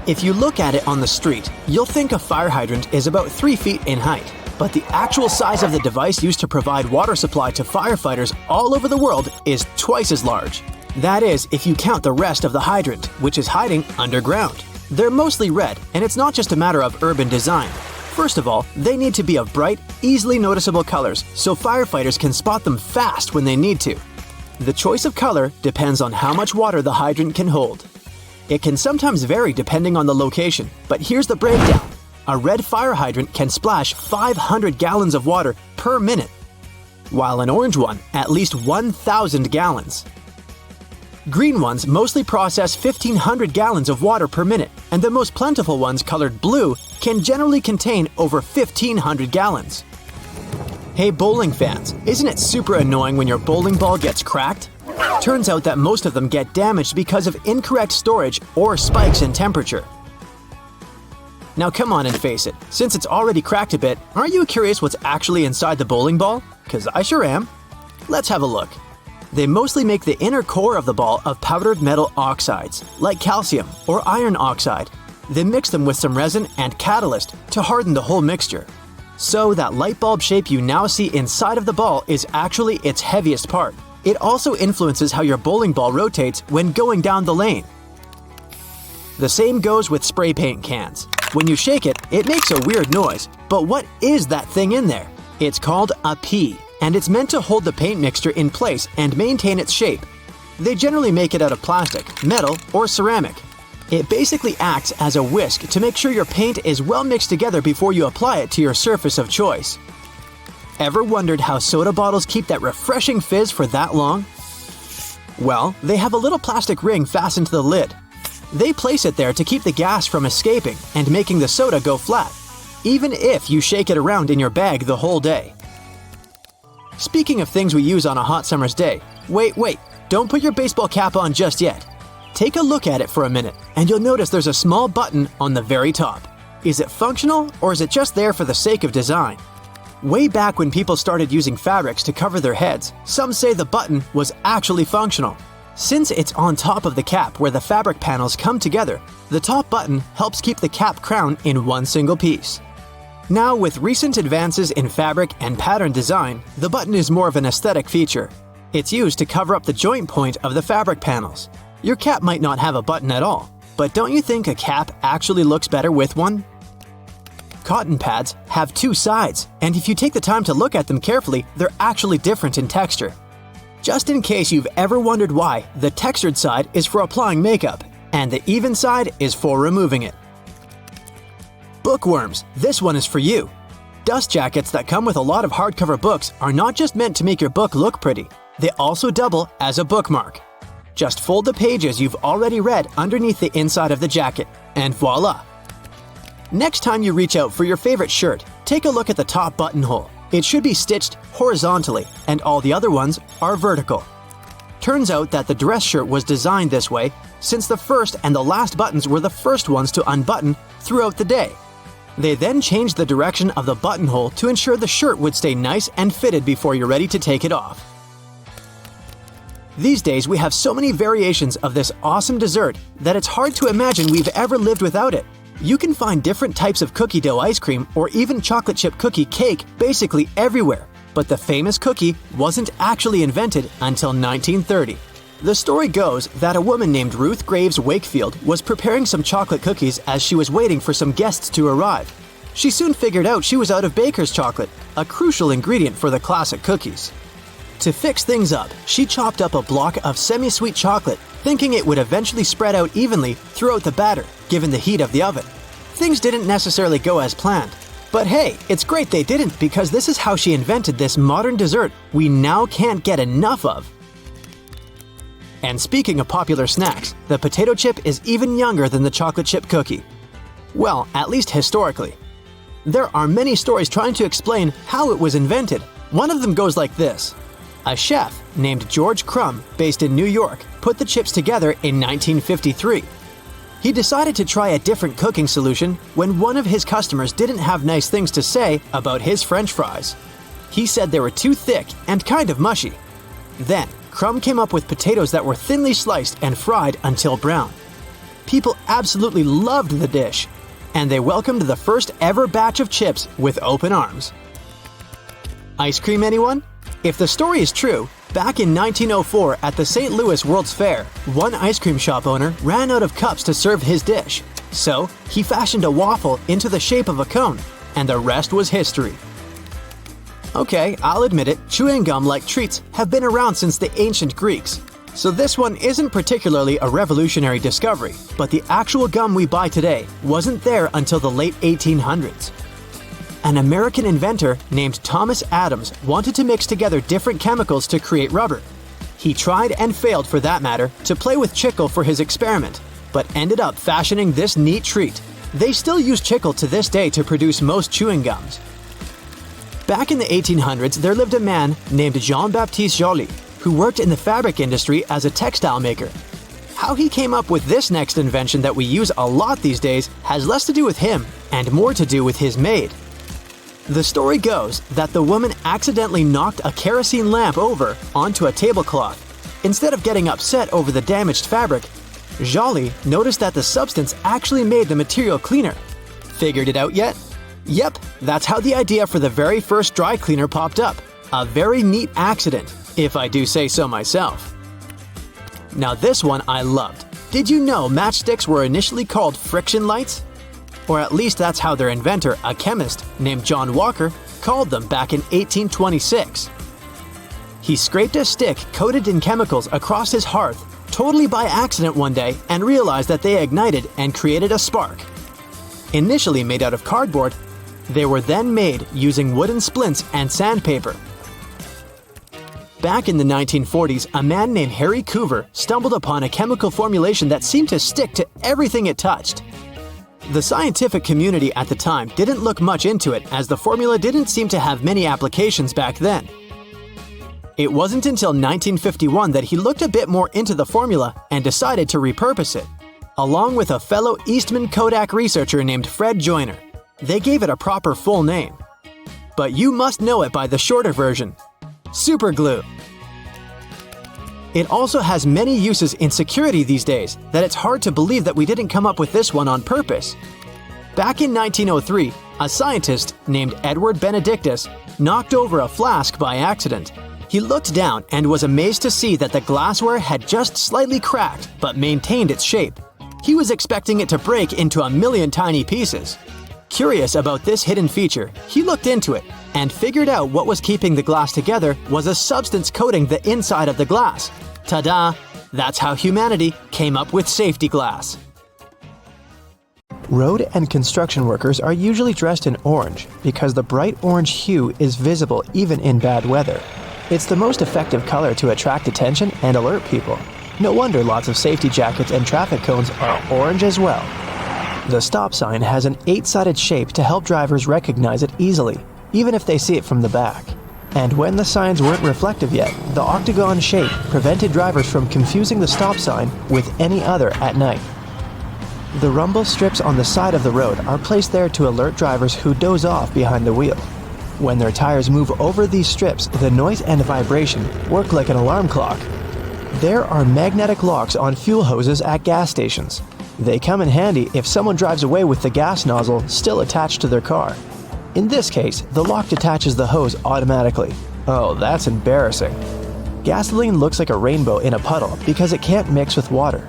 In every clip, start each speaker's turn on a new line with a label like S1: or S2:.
S1: If you look at it on the street, you'll think a fire hydrant is about 3 feet in height. But the actual size of the device used to provide water supply to firefighters all over the world is twice as large. That is, if you count the rest of the hydrant, which is hiding underground. They're mostly red, and it's not just a matter of urban design. First of all, they need to be of bright, easily noticeable colors so firefighters can spot them fast when they need to. The choice of color depends on how much water the hydrant can hold. It can sometimes vary depending on the location, but here's the breakdown. A red fire hydrant can splash 500 gallons of water per minute, while an orange one at least 1,000 gallons. Green ones mostly process 1,500 gallons of water per minute, and the most plentiful ones colored blue can generally contain over 1,500 gallons. Hey bowling fans, isn't it super annoying when your bowling ball gets cracked? Turns out that most of them get damaged because of incorrect storage or spikes in temperature. Now come on and face it, since it's already cracked a bit, aren't you curious what's actually inside the bowling ball? 'Cause I sure am. Let's have a look. They mostly make the inner core of the ball of powdered metal oxides, like calcium or iron oxide. They mix them with some resin and catalyst to harden the whole mixture. So that light bulb shape you now see inside of the ball is actually its heaviest part. It also influences how your bowling ball rotates when going down the lane. The same goes with spray paint cans. When you shake it, it makes a weird noise. But what is that thing in there? It's called a pea, and it's meant to hold the paint mixture in place and maintain its shape. They generally make it out of plastic, metal, or ceramic. It basically acts as a whisk to make sure your paint is well mixed together before you apply it to your surface of choice. Ever wondered how soda bottles keep that refreshing fizz for that long? Well, they have a little plastic ring fastened to the lid. They place it there to keep the gas from escaping and making the soda go flat, even if you shake it around in your bag the whole day. Speaking of things we use on a hot summer's day, wait, don't put your baseball cap on just yet. Take a look at it for a minute, and you'll notice there's a small button on the very top. Is it functional, or is it just there for the sake of design? Way back when people started using fabrics to cover their heads, some say the button was actually functional. Since it's on top of the cap where the fabric panels come together, the top button helps keep the cap crown in one single piece. Now, with recent advances in fabric and pattern design, the button is more of an aesthetic feature. It's used to cover up the joint point of the fabric panels. Your cap might not have a button at all, but don't you think a cap actually looks better with one? Cotton pads have two sides, and if you take the time to look at them carefully, they're actually different in texture. Just in case you've ever wondered why, the textured side is for applying makeup, and the even side is for removing it. Bookworms, this one is for you. Dust jackets that come with a lot of hardcover books are not just meant to make your book look pretty, they also double as a bookmark. Just fold the pages you've already read underneath the inside of the jacket, and voila! Next time you reach out for your favorite shirt, take a look at the top buttonhole. It should be stitched horizontally, and all the other ones are vertical. Turns out that the dress shirt was designed this way since the first and the last buttons were the first ones to unbutton throughout the day. They then changed the direction of the buttonhole to ensure the shirt would stay nice and fitted before you're ready to take it off. These days we have so many variations of this awesome dessert that it's hard to imagine we've ever lived without it. You can find different types of cookie dough ice cream or even chocolate chip cookie cake basically everywhere, but the famous cookie wasn't actually invented until 1930. The story goes that a woman named Ruth Graves Wakefield was preparing some chocolate cookies as she was waiting for some guests to arrive. She soon figured out she was out of baker's chocolate, a crucial ingredient for the classic cookies. To fix things up, she chopped up a block of semi-sweet chocolate, thinking it would eventually spread out evenly throughout the batter, given the heat of the oven. Things didn't necessarily go as planned. But hey, it's great they didn't, because this is how she invented this modern dessert we now can't get enough of. And speaking of popular snacks, the potato chip is even younger than the chocolate chip cookie. Well, at least historically. There are many stories trying to explain how it was invented. One of them goes like this. A chef named George Crumb, based in New York, put the chips together in 1953. He decided to try a different cooking solution when one of his customers didn't have nice things to say about his French fries. He said they were too thick and kind of mushy. Then, Crumb came up with potatoes that were thinly sliced and fried until brown. People absolutely loved the dish, and they welcomed the first ever batch of chips with open arms. Ice cream, anyone? If the story is true, back in 1904 at the St. Louis World's Fair, one ice cream shop owner ran out of cups to serve his dish. So, he fashioned a waffle into the shape of a cone, and the rest was history. Okay, I'll admit it, chewing gum-like treats have been around since the ancient Greeks. So this one isn't particularly a revolutionary discovery, but the actual gum we buy today wasn't there until the late 1800s. An American inventor named Thomas Adams wanted to mix together different chemicals to create rubber. He tried and failed, for that matter, to play with chicle for his experiment, but ended up fashioning this neat treat. They still use chicle to this day to produce most chewing gums. Back in the 1800s, there lived a man named Jean-Baptiste Joly, who worked in the fabric industry as a textile maker. How he came up with this next invention that we use a lot these days has less to do with him and more to do with his maid. The story goes that the woman accidentally knocked a kerosene lamp over onto a tablecloth. Instead of getting upset over the damaged fabric, Joly noticed that the substance actually made the material cleaner. Figured it out yet? Yep, that's how the idea for the very first dry cleaner popped up. A very neat accident, if I do say so myself. Now this one I loved. Did you know matchsticks were initially called friction lights? Or at least that's how their inventor, a chemist named John Walker, called them back in 1826. He scraped a stick coated in chemicals across his hearth, totally by accident one day, and realized that they ignited and created a spark. Initially made out of cardboard, they were then made using wooden splints and sandpaper. Back in the 1940s, a man named Harry Coover stumbled upon a chemical formulation that seemed to stick to everything it touched. The scientific community at the time didn't look much into it, as the formula didn't seem to have many applications back then. It wasn't until 1951 that he looked a bit more into the formula and decided to repurpose it, along with a fellow Eastman Kodak researcher named Fred Joyner. They gave it a proper full name. But you must know it by the shorter version: super glue. It also has many uses in security these days that it's hard to believe that we didn't come up with this one on purpose. Back in 1903, a scientist named Edward Benedictus knocked over a flask by accident. He looked down and was amazed to see that the glassware had just slightly cracked but maintained its shape. He was expecting it to break into a million tiny pieces. Curious about this hidden feature, he looked into it and figured out what was keeping the glass together was a substance coating the inside of the glass. Ta-da! That's how humanity came up with safety glass.
S2: Road and construction workers are usually dressed in orange because the bright orange hue is visible even in bad weather. It's the most effective color to attract attention and alert people. No wonder lots of safety jackets and traffic cones are orange as well. The stop sign has an 8-sided shape to help drivers recognize it easily, even if they see it from the back. And when the signs weren't reflective yet, the octagon shape prevented drivers from confusing the stop sign with any other at night. The rumble strips on the side of the road are placed there to alert drivers who doze off behind the wheel. When their tires move over these strips, the noise and vibration work like an alarm clock. There are magnetic locks on fuel hoses at gas stations. They come in handy if someone drives away with the gas nozzle still attached to their car. In this case, the lock detaches the hose automatically. Oh, that's embarrassing. Gasoline looks like a rainbow in a puddle because it can't mix with water.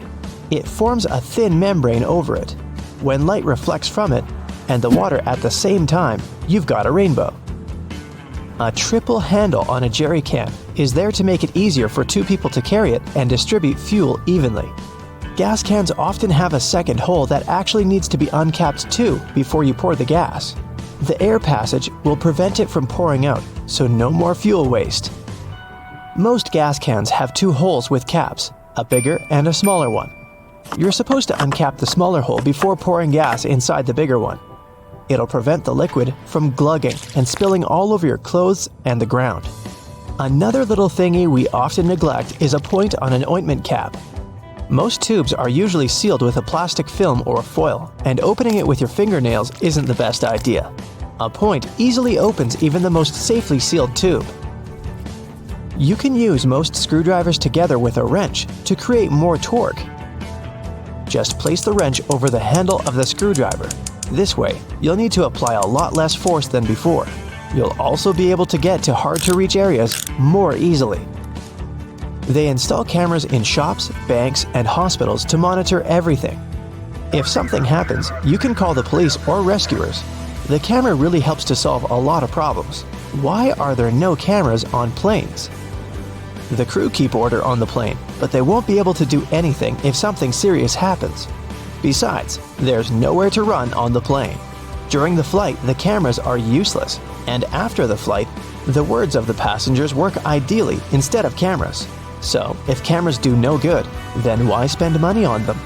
S2: It forms a thin membrane over it. When light reflects from it and the water at the same time, you've got a rainbow. A triple handle on a jerry can is there to make it easier for two people to carry it and distribute fuel evenly. Gas cans often have a second hole that actually needs to be uncapped too before you pour the gas. The air passage will prevent it from pouring out, so no more fuel waste. Most gas cans have two holes with caps, a bigger and a smaller one. You're supposed to uncap the smaller hole before pouring gas inside the bigger one. It'll prevent the liquid from glugging and spilling all over your clothes and the ground. Another little thingy we often neglect is a point on an ointment cap. Most tubes are usually sealed with a plastic film or foil, and opening it with your fingernails isn't the best idea. A point easily opens even the most safely sealed tube. You can use most screwdrivers together with a wrench to create more torque. Just place the wrench over the handle of the screwdriver. This way, you'll need to apply a lot less force than before. You'll also be able to get to hard-to-reach areas more easily. They install cameras in shops, banks, and hospitals to monitor everything. If something happens, you can call the police or rescuers. The camera really helps to solve a lot of problems. Why are there no cameras on planes? The crew keep order on the plane, but they won't be able to do anything if something serious happens. Besides, there's nowhere to run on the plane. During the flight, the cameras are useless, and after the flight, the words of the passengers work ideally instead of cameras. So, if cameras do no good, then why spend money on them?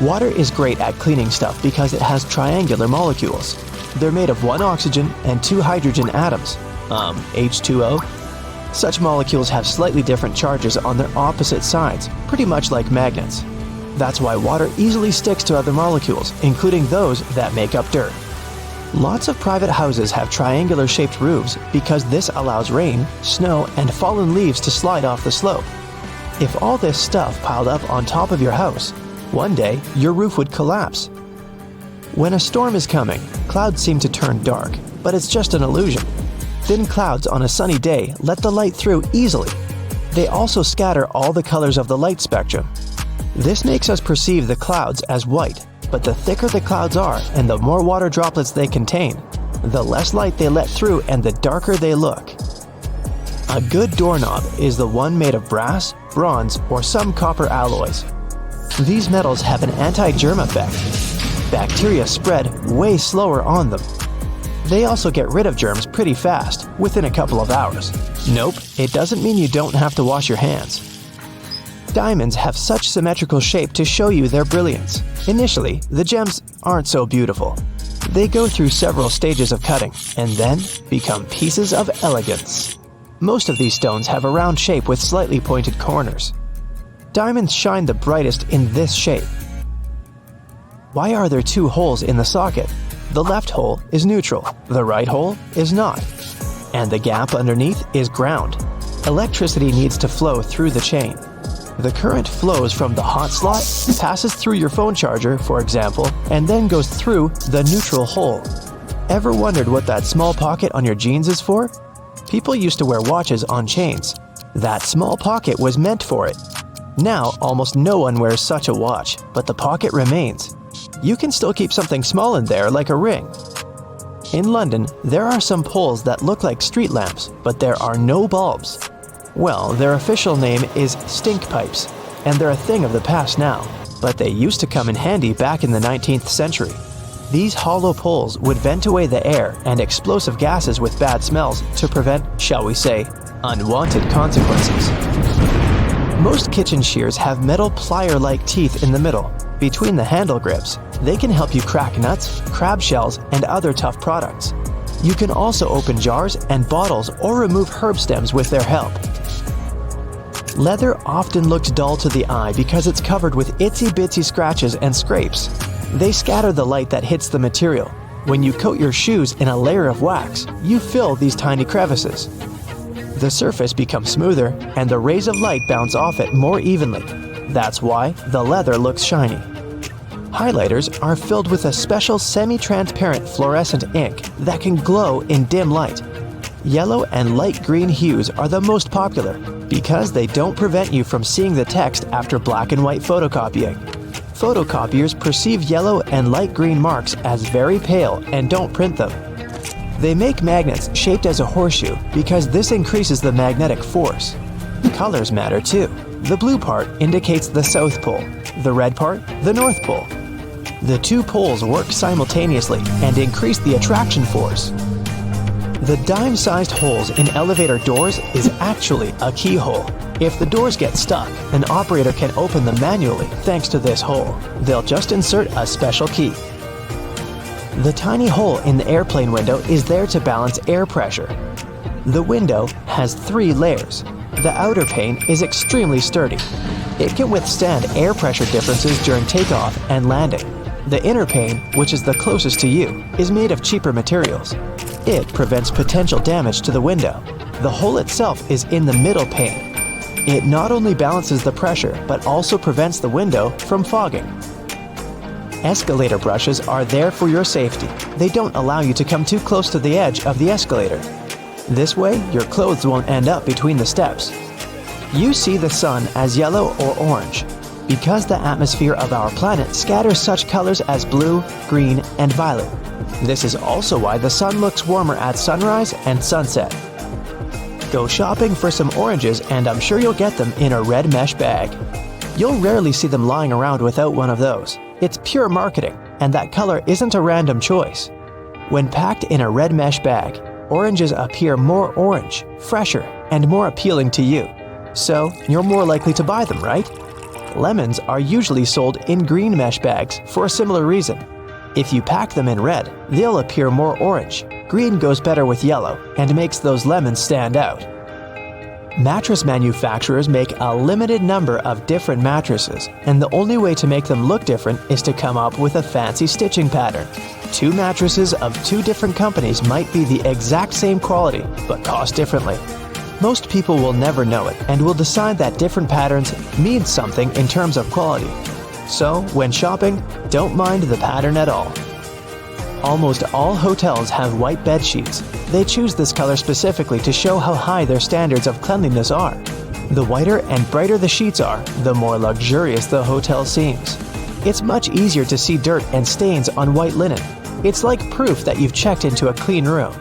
S2: Water is great at cleaning stuff because it has triangular molecules. They're made of 1 oxygen and 2 hydrogen atoms, H2O. Such molecules have slightly different charges on their opposite sides, pretty much like magnets. That's why water easily sticks to other molecules, including those that make up dirt. Lots of private houses have triangular-shaped roofs because this allows rain, snow, and fallen leaves to slide off the slope. If all this stuff piled up on top of your house, one day your roof would collapse. When a storm is coming, clouds seem to turn dark, but it's just an illusion. Thin clouds on a sunny day let the light through easily. They also scatter all the colors of the light spectrum. This makes us perceive the clouds as white, but the thicker the clouds are and the more water droplets they contain, the less light they let through and the darker they look. A good doorknob is the one made of brass, bronze, or some copper alloys. These metals have an anti-germ effect. Bacteria spread way slower on them. They also get rid of germs pretty fast, within a couple of hours. Nope, it doesn't mean you don't have to wash your hands. Diamonds have such symmetrical shape to show you their brilliance. Initially, the gems aren't so beautiful. They go through several stages of cutting, and then become pieces of elegance. Most of these stones have a round shape with slightly pointed corners. Diamonds shine the brightest in this shape. Why are there 2 holes in the socket? The left hole is neutral, the right hole is not. And the gap underneath is ground. Electricity needs to flow through the chain. The current flows from the hot slot, passes through your phone charger, for example, and then goes through the neutral hole. Ever wondered what that small pocket on your jeans is for? People used to wear watches on chains. That small pocket was meant for it. Now, almost no one wears such a watch, but the pocket remains. You can still keep something small in there, like a ring. In London, there are some poles that look like street lamps, but there are no bulbs. Well, their official name is stink pipes, and they're a thing of the past now, but they used to come in handy back in the 19th century. These hollow poles would vent away the air and explosive gases with bad smells to prevent, shall we say, unwanted consequences. Most kitchen shears have metal plier-like teeth in the middle, between the handle grips. They can help you crack nuts, crab shells, and other tough products. You can also open jars and bottles or remove herb stems with their help. Leather often looks dull to the eye because it's covered with itsy-bitsy scratches and scrapes. They scatter the light that hits the material. When you coat your shoes in a layer of wax, you fill these tiny crevices. The surface becomes smoother and the rays of light bounce off it more evenly. That's why the leather looks shiny. Highlighters are filled with a special semi-transparent fluorescent ink that can glow in dim light. Yellow and light green hues are the most popular because they don't prevent you from seeing the text after black and white photocopying. Photocopiers perceive yellow and light green marks as very pale and don't print them. They make magnets shaped as a horseshoe because this increases the magnetic force. Colors matter too. The blue part indicates the South Pole, the red part, the North Pole. The 2 poles work simultaneously and increase the attraction force. The dime-sized holes in elevator doors is actually a keyhole. If the doors get stuck, an operator can open them manually thanks to this hole. They'll just insert a special key. The tiny hole in the airplane window is there to balance air pressure. The window has 3 layers. The outer pane is extremely sturdy. It can withstand air pressure differences during takeoff and landing. The inner pane, which is the closest to you, is made of cheaper materials. It prevents potential damage to the window. The hole itself is in the middle pane. It not only balances the pressure, but also prevents the window from fogging. Escalator brushes are there for your safety. They don't allow you to come too close to the edge of the escalator. This way, your clothes won't end up between the steps. You see the sun as yellow or orange, because the atmosphere of our planet scatters such colors as blue, green, and violet. This is also why the sun looks warmer at sunrise and sunset. Go shopping for some oranges and I'm sure you'll get them in a red mesh bag. You'll rarely see them lying around without one of those. It's pure marketing, and that color isn't a random choice. When packed in a red mesh bag, oranges appear more orange, fresher, and more appealing to you. So, you're more likely to buy them, right? Lemons are usually sold in green mesh bags for a similar reason. If you pack them in red, they'll appear more orange. Green goes better with yellow and makes those lemons stand out. Mattress manufacturers make a limited number of different mattresses, and the only way to make them look different is to come up with a fancy stitching pattern. Two mattresses of two different companies might be the exact same quality, but cost differently. Most people will never know it and will decide that different patterns mean something in terms of quality. So, when shopping, don't mind the pattern at all. Almost all hotels have white bed sheets. They choose this color specifically to show how high their standards of cleanliness are. The whiter and brighter the sheets are, the more luxurious the hotel seems. It's much easier to see dirt and stains on white linen. It's like proof that you've checked into a clean room.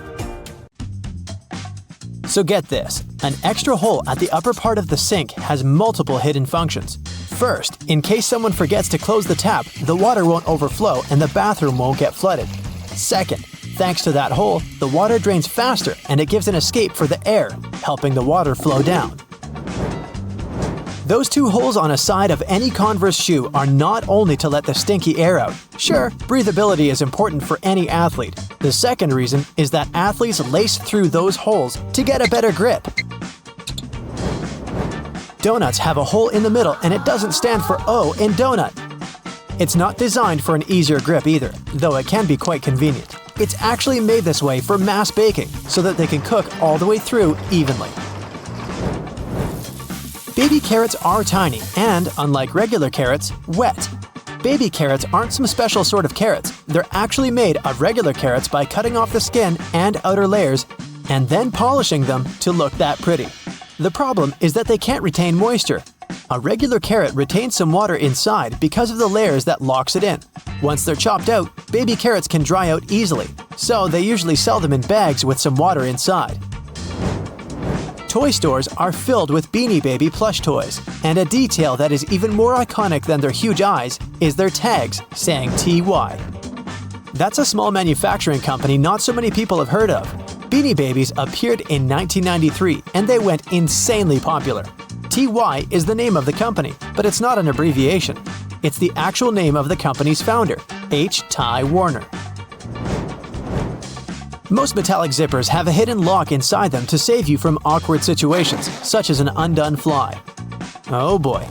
S1: So get this, an extra hole at the upper part of the sink has multiple hidden functions. First, in case someone forgets to close the tap, the water won't overflow and the bathroom won't get flooded. Second, thanks to that hole, the water drains faster and it gives an escape for the air, helping the water flow down. Those two holes on a side of any Converse shoe are not only to let the stinky air out. Sure, breathability is important for any athlete. The second reason is that athletes lace through those holes to get a better grip. Donuts have a hole in the middle and it doesn't stand for O in donut. It's not designed for an easier grip either, though it can be quite convenient. It's actually made this way for mass baking, so that they can cook all the way through evenly. Baby carrots are tiny and, unlike regular carrots, wet. Baby carrots aren't some special sort of carrots. They're actually made of regular carrots by cutting off the skin and outer layers and then polishing them to look that pretty. The problem is that they can't retain moisture. A regular carrot retains some water inside because of the layers that locks it in. Once they're chopped out, baby carrots can dry out easily, so they usually sell them in bags with some water inside. Toy stores are filled with Beanie Baby plush toys, and a detail that is even more iconic than their huge eyes is their tags saying TY. That's a small manufacturing company not so many people have heard of. Beanie Babies appeared in 1993 and they went insanely popular. TY is the name of the company, but it's not an abbreviation. It's the actual name of the company's founder, H. Ty Warner. Most metallic zippers have a hidden lock inside them to save you from awkward situations, such as an undone fly. Oh boy.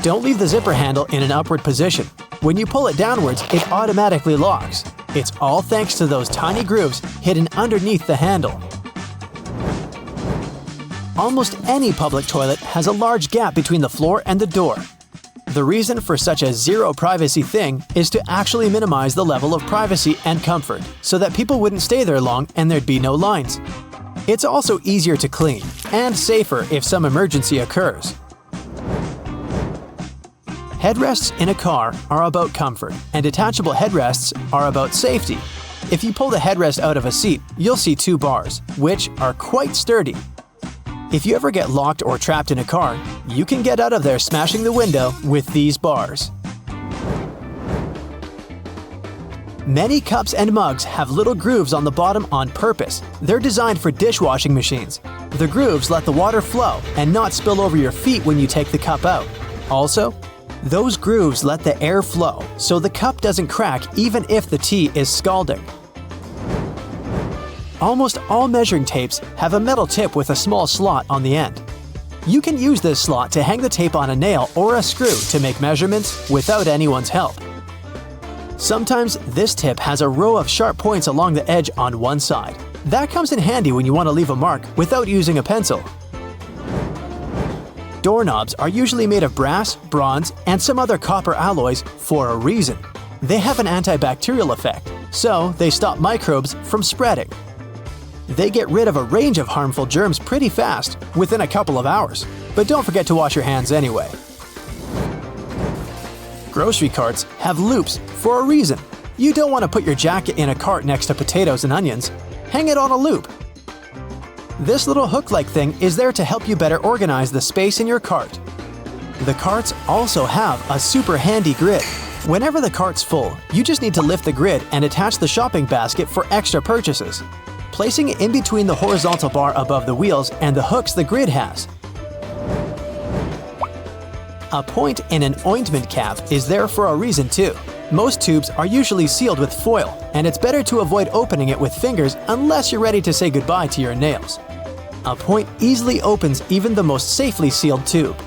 S1: Don't leave the zipper handle in an upward position. When you pull it downwards, it automatically locks. It's all thanks to those tiny grooves hidden underneath the handle. Almost any public toilet has a large gap between the floor and the door. The reason for such a zero privacy thing is to actually minimize the level of privacy and comfort, so that people wouldn't stay there long and there'd be no lines. It's also easier to clean, and safer if some emergency occurs. Headrests in a car are about comfort, and detachable headrests are about safety. If you pull the headrest out of a seat, you'll see two bars, which are quite sturdy. If you ever get locked or trapped in a car, you can get out of there smashing the window with these bars. Many cups and mugs have little grooves on the bottom on purpose. They're designed for dishwashing machines. The grooves let the water flow and not spill over your feet when you take the cup out. Also, those grooves let the air flow, so the cup doesn't crack even if the tea is scalding. Almost all measuring tapes have a metal tip with a small slot on the end. You can use this slot to hang the tape on a nail or a screw to make measurements without anyone's help. Sometimes this tip has a row of sharp points along the edge on one side. That comes in handy when you want to leave a mark without using a pencil. Doorknobs are usually made of brass, bronze, and some other copper alloys for a reason. They have an antibacterial effect, so they stop microbes from spreading. They get rid of a range of harmful germs pretty fast, within a couple of hours. But don't forget to wash your hands anyway. Grocery carts have loops for a reason. You don't want to put your jacket in a cart next to potatoes and onions. Hang it on a loop. This little hook-like thing is there to help you better organize the space in your cart. The carts also have a super handy grid. Whenever the cart's full, you just need to lift the grid and attach the shopping basket for extra purchases, placing it in between the horizontal bar above the wheels and the hooks the grid has. A point in an ointment cap is there for a reason too. Most tubes are usually sealed with foil, and it's better to avoid opening it with fingers unless you're ready to say goodbye to your nails. A point easily opens even the most safely sealed tube.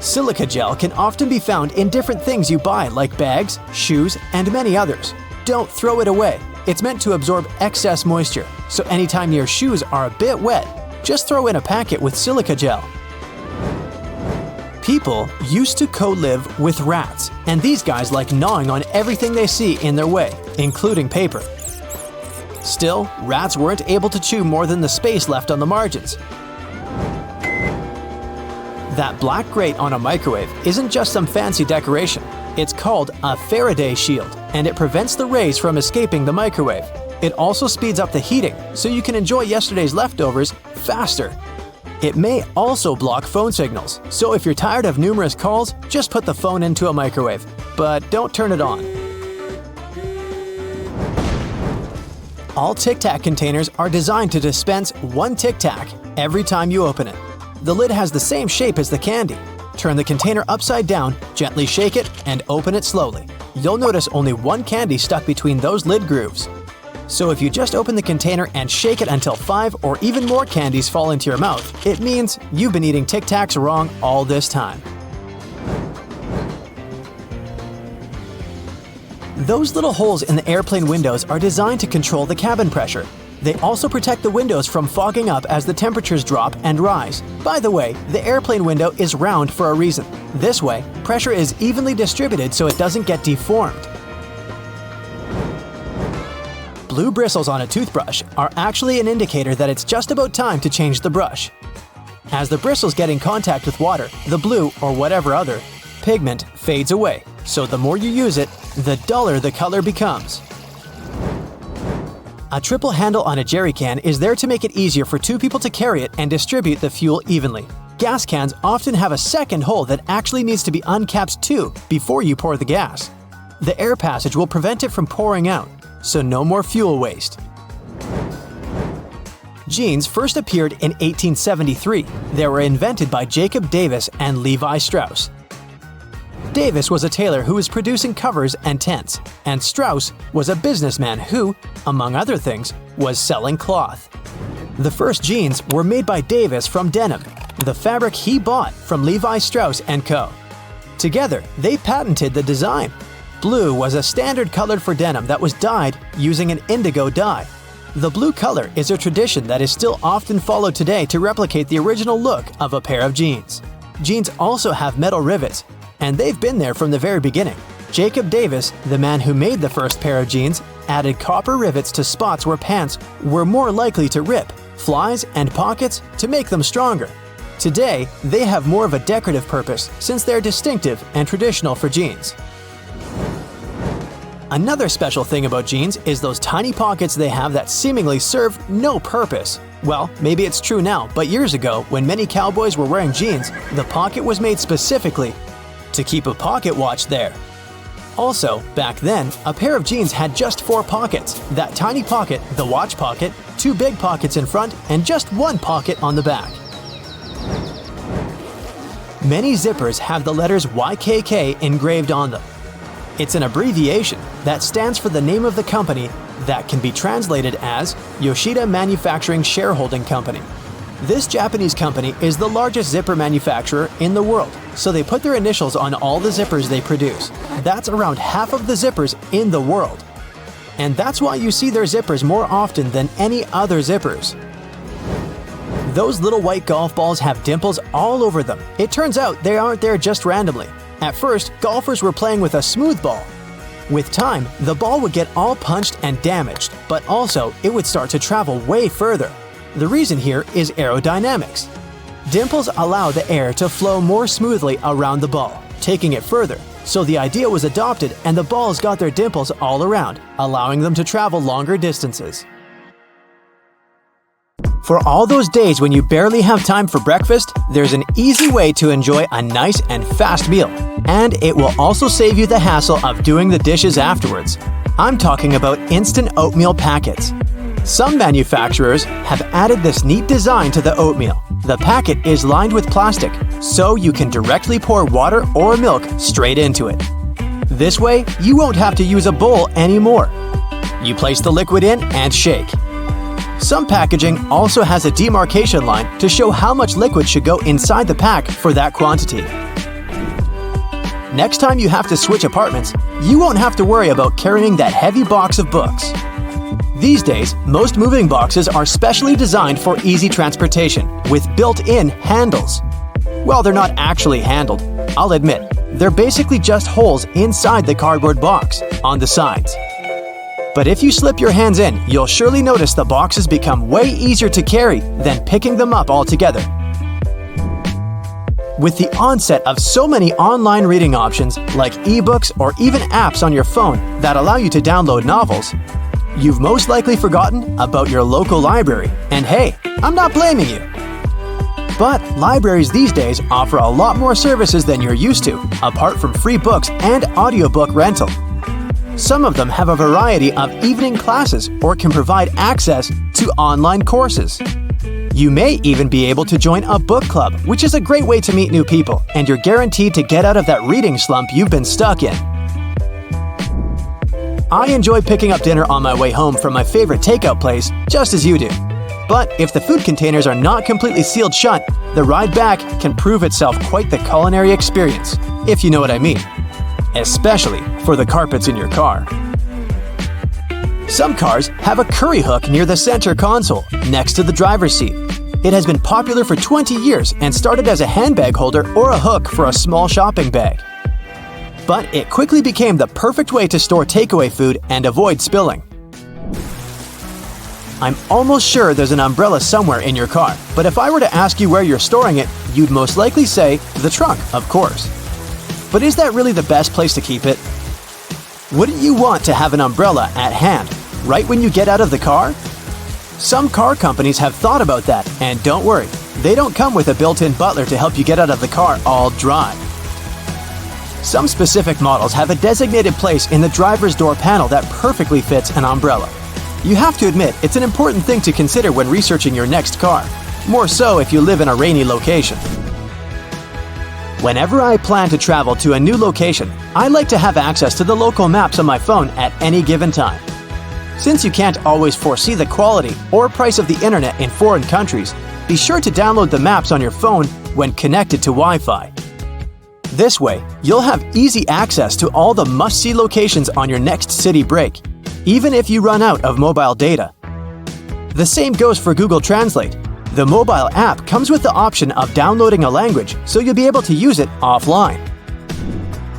S1: Silica gel can often be found in different things you buy like bags, shoes, and many others. Don't throw it away. It's meant to absorb excess moisture, so anytime your shoes are a bit wet, just throw in a packet with silica gel. People used to co-live with rats, and these guys like gnawing on everything they see in their way, including paper. Still, rats weren't able to chew more than the space left on the margins. That black grate on a microwave isn't just some fancy decoration. It's called a Faraday shield, and it prevents the rays from escaping the microwave. It also speeds up the heating, so you can enjoy yesterday's leftovers faster. It may also block phone signals, so if you're tired of numerous calls, just put the phone into a microwave. But don't turn it on. All Tic Tac containers are designed to dispense one Tic Tac every time you open it. The lid has the same shape as the candy. Turn the container upside down, gently shake it, and open it slowly. You'll notice only one candy stuck between those lid grooves. So if you just open the container and shake it until 5 or even more candies fall into your mouth, it means you've been eating Tic Tacs wrong all this time. Those little holes in the airplane windows are designed to control the cabin pressure. They also protect the windows from fogging up as the temperatures drop and rise. By the way, the airplane window is round for a reason. This way, pressure is evenly distributed so it doesn't get deformed. Blue bristles on a toothbrush are actually an indicator that it's just about time to change the brush. As the bristles get in contact with water, the blue, or whatever other, pigment fades away. So the more you use it, the duller the color becomes. A triple handle on a jerry can is there to make it easier for two people to carry it and distribute the fuel evenly. Gas cans often have a second hole that actually needs to be uncapped too before you pour the gas. The air passage will prevent it from pouring out, so no more fuel waste. Jeans first appeared in 1873. They were invented by Jacob Davis and Levi Strauss. Davis was a tailor who was producing covers and tents, and Strauss was a businessman who, among other things, was selling cloth. The first jeans were made by Davis from denim, the fabric he bought from Levi Strauss & Co. Together, they patented the design. Blue was a standard color for denim that was dyed using an indigo dye. The blue color is a tradition that is still often followed today to replicate the original look of a pair of jeans. Jeans also have metal rivets, and they've been there from the very beginning. Jacob Davis, the man who made the first pair of jeans, added copper rivets to spots where pants were more likely to rip, flies, and pockets to make them stronger. Today, they have more of a decorative purpose since they're distinctive and traditional for jeans. Another special thing about jeans is those tiny pockets they have that seemingly serve no purpose. Well, maybe it's true now, but years ago, when many cowboys were wearing jeans, the pocket was made specifically to keep a pocket watch there. Also, back then, a pair of jeans had just 4 pockets. That tiny pocket, the watch pocket, 2 big pockets in front, and just 1 pocket on the back. Many zippers have the letters YKK engraved on them. It's an abbreviation that stands for the name of the company that can be translated as Yoshida Manufacturing Shareholding Company. This Japanese company is the largest zipper manufacturer in the world, so they put their initials on all the zippers they produce. That's around half of the zippers in the world. And that's why you see their zippers more often than any other zippers. Those little white golf balls have dimples all over them. It turns out they aren't there just randomly. At first, golfers were playing with a smooth ball. With time, the ball would get all punched and damaged, but also it would start to travel way further. The reason here is aerodynamics. Dimples allow the air to flow more smoothly around the ball, taking it further. So the idea was adopted and the balls got their dimples all around, allowing them to travel longer distances. For all those days when you barely have time for breakfast, there's an easy way to enjoy a nice and fast meal. And it will also save you the hassle of doing the dishes afterwards. I'm talking about instant oatmeal packets. Some manufacturers have added this neat design to the oatmeal. The packet is lined with plastic, so you can directly pour water or milk straight into it. This way, you won't have to use a bowl anymore. You place the liquid in and shake. Some packaging also has a demarcation line to show how much liquid should go inside the pack for that quantity. Next time you have to switch apartments, you won't have to worry about carrying that heavy box of books. These days, most moving boxes are specially designed for easy transportation with built-in handles. Well, they're not actually handled, I'll admit. They're basically just holes inside the cardboard box on the sides. But if you slip your hands in, you'll surely notice the boxes become way easier to carry than picking them up altogether. With the onset of so many online reading options like ebooks or even apps on your phone that allow you to download novels, you've most likely forgotten about your local library. And hey, I'm not blaming you. But libraries these days offer a lot more services than you're used to, apart from free books and audiobook rental. Some of them have a variety of evening classes or can provide access to online courses. You may even be able to join a book club, which is a great way to meet new people, and you're guaranteed to get out of that reading slump you've been stuck in. I enjoy picking up dinner on my way home from my favorite takeout place, just as you do. But if the food containers are not completely sealed shut, the ride back can prove itself quite the culinary experience, if you know what I mean. Especially for the carpets in your car. Some cars have a curry hook near the center console, next to the driver's seat. It has been popular for 20 years and started as a handbag holder or a hook for a small shopping bag. But it quickly became the perfect way to store takeaway food and avoid spilling. I'm almost sure there's an umbrella somewhere in your car, but if I were to ask you where you're storing it, you'd most likely say the trunk, of course. But is that really the best place to keep it? Wouldn't you want to have an umbrella at hand, right when you get out of the car? Some car companies have thought about that, and don't worry, they don't come with a built-in butler to help you get out of the car all dry. Some specific models have a designated place in the driver's door panel that perfectly fits an umbrella. You have to admit, it's an important thing to consider when researching your next car, more so if you live in a rainy location. Whenever I plan to travel to a new location, I like to have access to the local maps on my phone at any given time. Since you can't always foresee the quality or price of the internet in foreign countries, be sure to download the maps on your phone when connected to Wi-Fi. This way, you'll have easy access to all the must-see locations on your next city break, even if you run out of mobile data. The same goes for Google Translate. The mobile app comes with the option of downloading a language, so you'll be able to use it offline.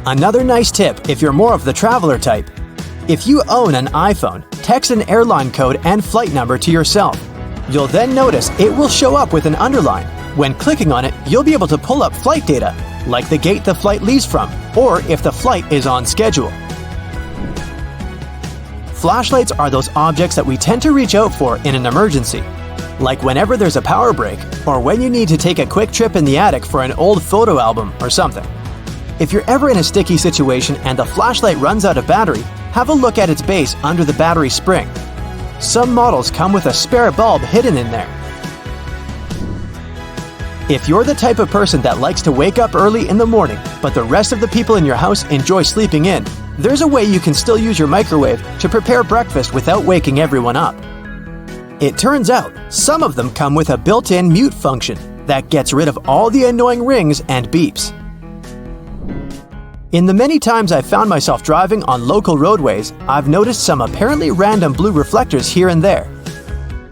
S1: Another nice tip if you're more of the traveler type. If you own an iPhone, text an airline code and flight number to yourself. You'll then notice it will show up with an underline. When clicking on it, you'll be able to pull up flight data, like the gate the flight leaves from, or if the flight is on schedule. Flashlights are those objects that we tend to reach out for in an emergency, like whenever there's a power break, or when you need to take a quick trip in the attic for an old photo album or something. If you're ever in a sticky situation and the flashlight runs out of battery, have a look at its base under the battery spring. Some models come with a spare bulb hidden in there. If you're the type of person that likes to wake up early in the morning, but the rest of the people in your house enjoy sleeping in, there's a way you can still use your microwave to prepare breakfast without waking everyone up. It turns out, some of them come with a built-in mute function that gets rid of all the annoying rings and beeps. In the many times I've found myself driving on local roadways, I've noticed some apparently random blue reflectors here and there.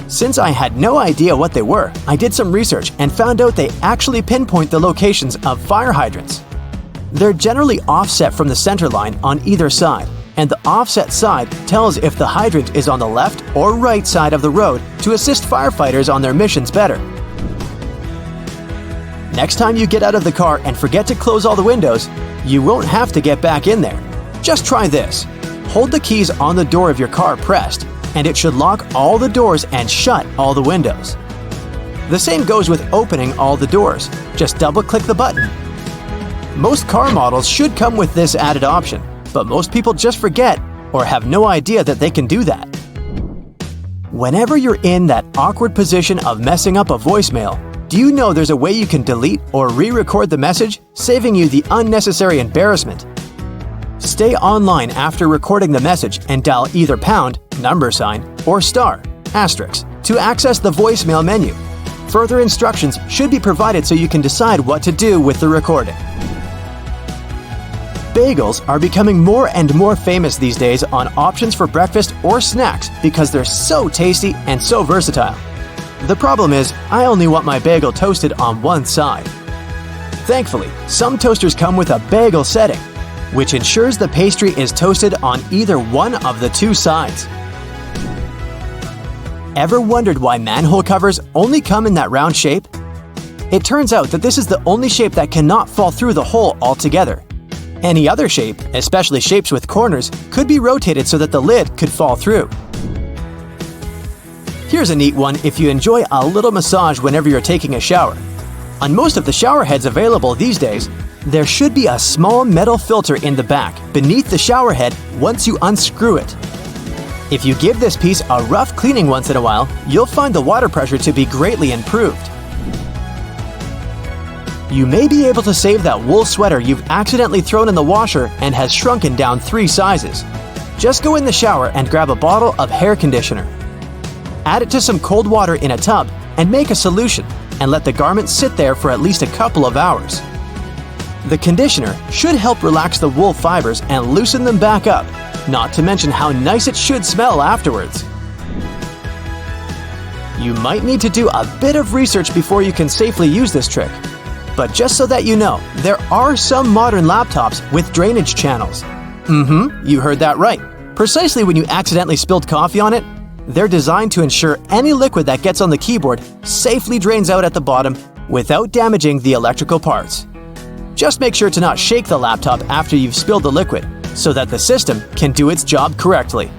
S1: Since I had no idea what they were, I did some research and found out they actually pinpoint the locations of fire hydrants. They're generally offset from the center line on either side, and the offset side tells if the hydrant is on the left or right side of the road to assist firefighters on their missions better. Next time you get out of the car and forget to close all the windows, you won't have to get back in there. Just try this. Hold the keys on the door of your car pressed, and it should lock all the doors and shut all the windows. The same goes with opening all the doors. Just double-click the button. Most car models should come with this added option, but most people just forget or have no idea that they can do that. Whenever you're in that awkward position of messing up a voicemail, do you know there's a way you can delete or re-record the message, saving you the unnecessary embarrassment? Stay online after recording the message and dial either pound, number sign, or star, asterisk, to access the voicemail menu. Further instructions should be provided so you can decide what to do with the recording. Bagels are becoming more and more famous these days on options for breakfast or snacks because they're so tasty and so versatile. The problem is, I only want my bagel toasted on one side. Thankfully, some toasters come with a bagel setting, which ensures the pastry is toasted on either one of the two sides. Ever wondered why manhole covers only come in that round shape? It turns out that this is the only shape that cannot fall through the hole altogether. Any other shape, especially shapes with corners, could be rotated so that the lid could fall through. Here's a neat one if you enjoy a little massage whenever you're taking a shower. On most of the shower heads available these days, there should be a small metal filter in the back beneath the shower head once you unscrew it. If you give this piece a rough cleaning once in a while, you'll find the water pressure to be greatly improved. You may be able to save that wool sweater you've accidentally thrown in the washer and has shrunken down 3 sizes. Just go in the shower and grab a bottle of hair conditioner. Add it to some cold water in a tub and make a solution, and let the garment sit there for at least a couple of hours. The conditioner should help relax the wool fibers and loosen them back up, not to mention how nice it should smell afterwards. You might need to do a bit of research before you can safely use this trick. But just so that you know, there are some modern laptops with drainage channels. You heard that right. Precisely when you accidentally spilled coffee on it, they're designed to ensure any liquid that gets on the keyboard safely drains out at the bottom without damaging the electrical parts. Just make sure to not shake the laptop after you've spilled the liquid so that the system can do its job correctly.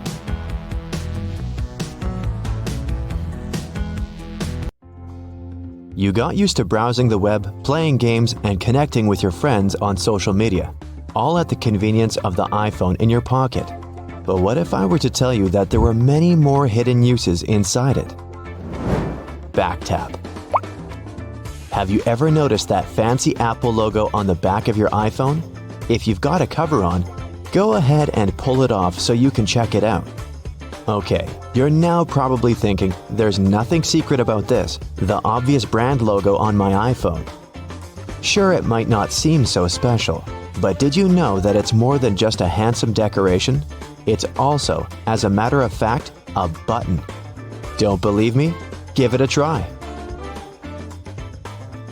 S2: You got used to browsing the web, playing games, and connecting with your friends on social media, all at the convenience of the iPhone in your pocket. But what if I were to tell you that there were many more hidden uses inside it? Back tap. Have you ever noticed that fancy Apple logo on the back of your iPhone? If you've got a cover on, go ahead and pull it off so you can check it out. Okay, you're now probably thinking, there's nothing secret about this, the obvious brand logo on my iPhone. Sure, it might not seem so special, but did you know that it's more than just a handsome decoration? It's also, as a matter of fact, a button. Don't believe me? Give it a try.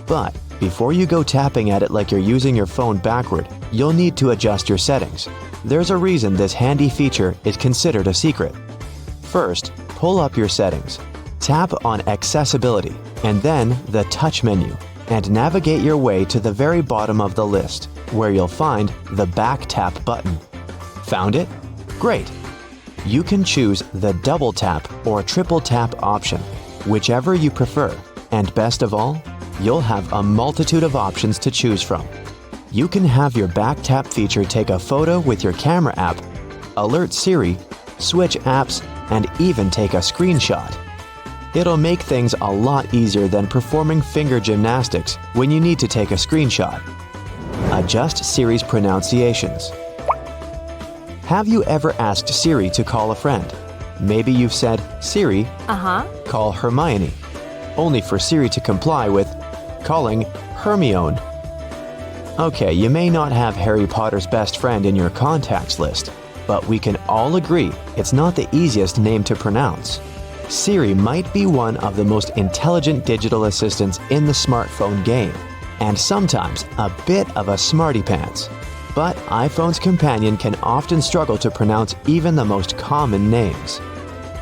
S2: But before you go tapping at it like you're using your phone backward, you'll need to adjust your settings. There's a reason this handy feature is considered a secret. First, pull up your settings. Tap on Accessibility and then the Touch menu and navigate your way to the very bottom of the list, where you'll find the Back Tap button. Found it? Great! You can choose the Double Tap or Triple Tap option, whichever you prefer, and best of all, you'll have a multitude of options to choose from. You can have your Back Tap feature take a photo with your camera app, alert Siri, switch apps, and even take a screenshot. It'll make things a lot easier than performing finger gymnastics when you need to take a screenshot. Adjust Siri's pronunciations. Have you ever asked Siri to call a friend? Maybe you've said, Siri, call Hermione, only for Siri to comply with calling Hermione. Okay, you may not have Harry Potter's best friend in your contacts list, but we can all agree it's not the easiest name to pronounce. Siri might be one of the most intelligent digital assistants in the smartphone game, and sometimes a bit of a smarty pants. But iPhone's companion can often struggle to pronounce even the most common names.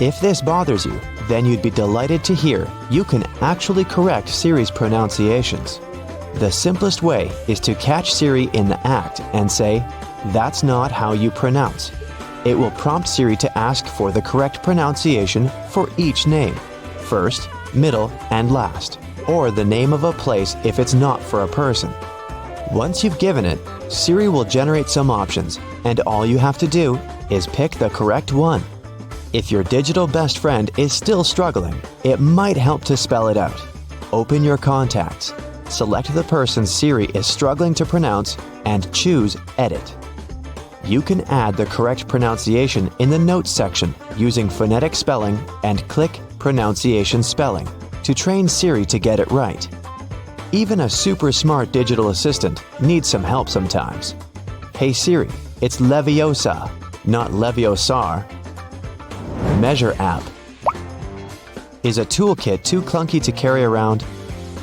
S2: If this bothers you, then you'd be delighted to hear you can actually correct Siri's pronunciations. The simplest way is to catch Siri in the act and say, "That's not how you pronounce." It will prompt Siri to ask for the correct pronunciation for each name, first, middle, and last, or the name of a place if it's not for a person. Once you've given it, Siri will generate some options, and all you have to do is pick the correct one. If your digital best friend is still struggling, it might help to spell it out. Open your contacts, select the person Siri is struggling to pronounce, and choose Edit. You can add the correct pronunciation in the Notes section using phonetic spelling and click Pronunciation Spelling to train Siri to get it right. Even a super smart digital assistant needs some help sometimes. Hey Siri, it's Leviosa, not Leviosar. Measure app. Is a toolkit too clunky to carry around?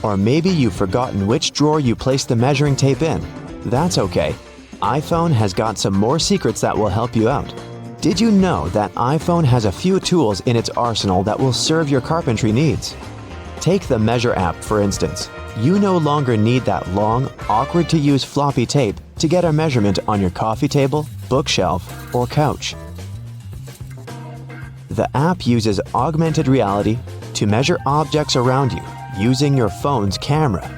S2: Or maybe you've forgotten which drawer you placed the measuring tape in. That's okay. iPhone has got some more secrets that will help you out. Did you know that iPhone has a few tools in its arsenal that will serve your carpentry needs? Take the Measure app, for instance. You no longer need that long, awkward-to-use floppy tape to get a measurement on your coffee table, bookshelf, or couch. The app uses augmented reality to measure objects around you using your phone's camera.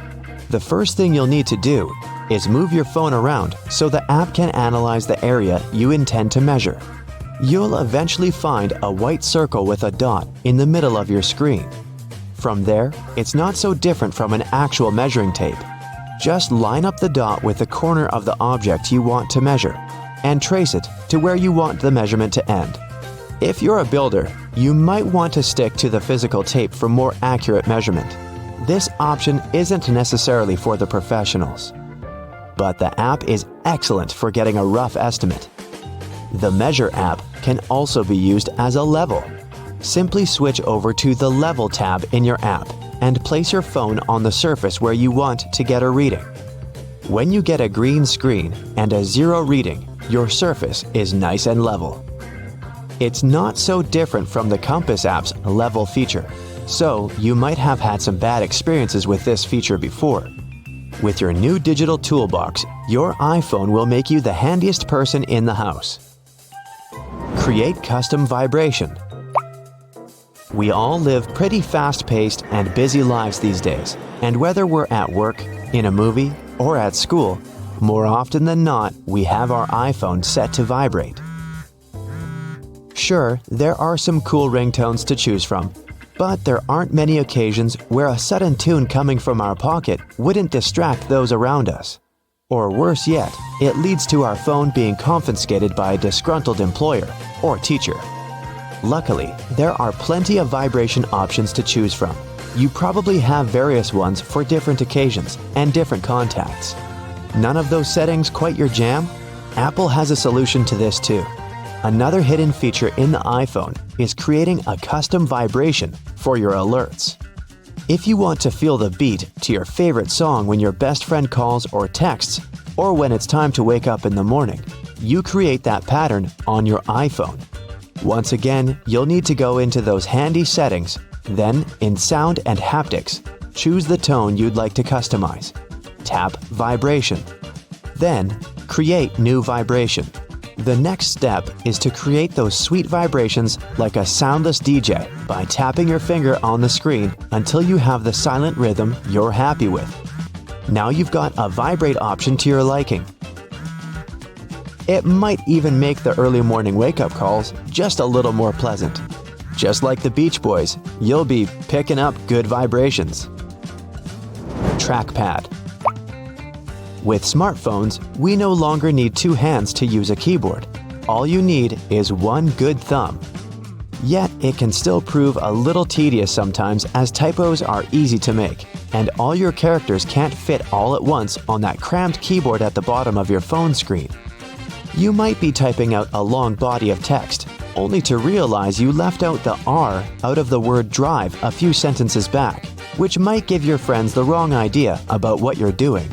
S2: The first thing you'll need to do is move your phone around so the app can analyze the area you intend to measure. You'll eventually find a white circle with a dot in the middle of your screen. From there, it's not so different from an actual measuring tape. Just line up the dot with the corner of the object you want to measure and trace it to where you want the measurement to end. If you're a builder, you might want to stick to the physical tape for more accurate measurement. This option isn't necessarily for the professionals, but the app is excellent for getting a rough estimate. The Measure app can also be used as a level. Simply switch over to the Level tab in your app and place your phone on the surface where you want to get a reading. When you get a green screen and a 0 reading, your surface is nice and level. It's not so different from the Compass app's Level feature, so you might have had some bad experiences with this feature before. With your new digital toolbox, your iPhone will make you the handiest person in the house. Create custom vibration. We all live pretty fast-paced and busy lives these days, and whether we're at work, in a movie, or at school, more often than not, we have our iPhone set to vibrate. Sure, there are some cool ringtones to choose from, but there aren't many occasions where a sudden tune coming from our pocket wouldn't distract those around us. Or worse yet, it leads to our phone being confiscated by a disgruntled employer or teacher. Luckily, there are plenty of vibration options to choose from. You probably have various ones for different occasions and different contacts. None of those settings quite your jam? Apple has a solution to this too. Another hidden feature in the iPhone is creating a custom vibration for your alerts. If you want to feel the beat to your favorite song when your best friend calls or texts, or when it's time to wake up in the morning, you create that pattern on your iPhone. Once again, you'll need to go into those handy settings, then in Sound and Haptics, choose the tone you'd like to customize. Tap Vibration. Then, Create New Vibration. The next step is to create those sweet vibrations like a soundless DJ by tapping your finger on the screen until you have the silent rhythm you're happy with. Now you've got a vibrate option to your liking. It might even make the early morning wake-up calls just a little more pleasant. Just like the Beach Boys, you'll be picking up good vibrations. Trackpad. With smartphones, we no longer need two hands to use a keyboard. All you need is one good thumb. Yet, it can still prove a little tedious sometimes as typos are easy to make, and all your characters can't fit all at once on that crammed keyboard at the bottom of your phone screen. You might be typing out a long body of text, only to realize you left out the R out of the word drive a few sentences back, which might give your friends the wrong idea about what you're doing.